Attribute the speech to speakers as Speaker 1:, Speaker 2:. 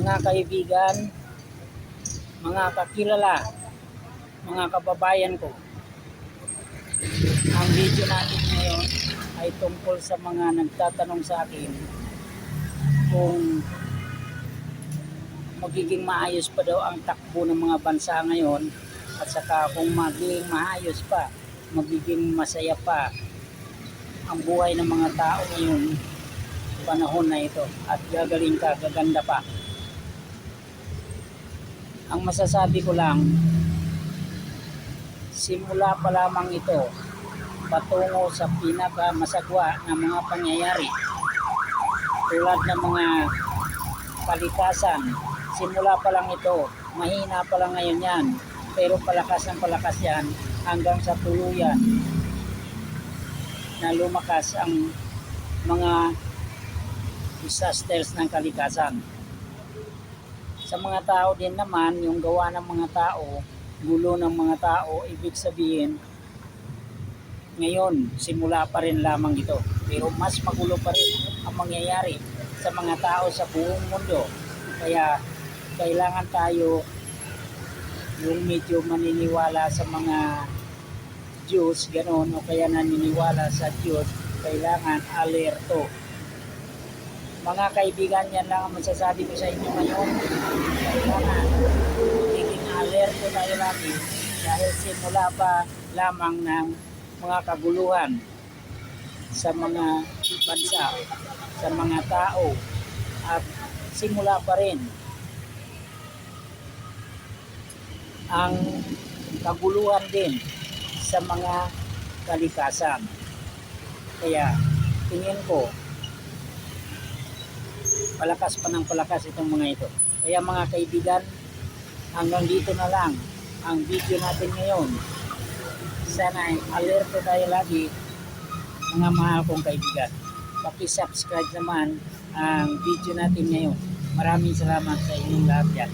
Speaker 1: Mga kaibigan, mga kakilala, mga kababayan ko, ang video natin ngayon ay tungkol sa mga nagtatanong sa akin kung magiging maayos pa daw ang takbo ng mga bansa ngayon, at saka kung magiging maayos pa, magiging masaya pa ang buhay ng mga tao ngayon panahon na ito, at gagaling ka, gaganda pa. Ang masasabi ko lang, simula pa lamang ito patungo sa pinakamasagwa ng mga pangyayari tulad ng mga kalikasan. Simula pa lang ito, mahina pa lang ngayon yan, pero palakas ng palakas yan hanggang sa tuluyan na lumakas ang mga disasters ng kalikasan. Sa mga tao din naman, yung gawa ng mga tao, gulo ng mga tao, ibig sabihin, ngayon, simula pa rin lamang ito. Pero mas magulo pa rin ang mangyayari sa mga tao sa buong mundo. Kaya, kailangan tayo yung medyo maniniwala sa mga Diyos, gano'n, o kaya naniniwala sa Diyos, kailangan alerto. Mga kaibigan, yan lang ang masasabi ko sa inyo ngayon. Kailangan magiging alerto tayo lagi dahil simula pa lamang ng mga kaguluhan sa mga bansa, sa mga tao, at simula pa rin ang kaguluhan din sa mga kalikasan. Kaya tingin ko palakas pa ng palakas itong mga ito. Kaya mga kaibigan, hanggang dito na lang ang video natin ngayon. Sana ay alerto tayo lagi, mga mahal kong kaibigan. Paki-subscribe naman ang video natin ngayon. Maraming salamat sa inyong lahat yan.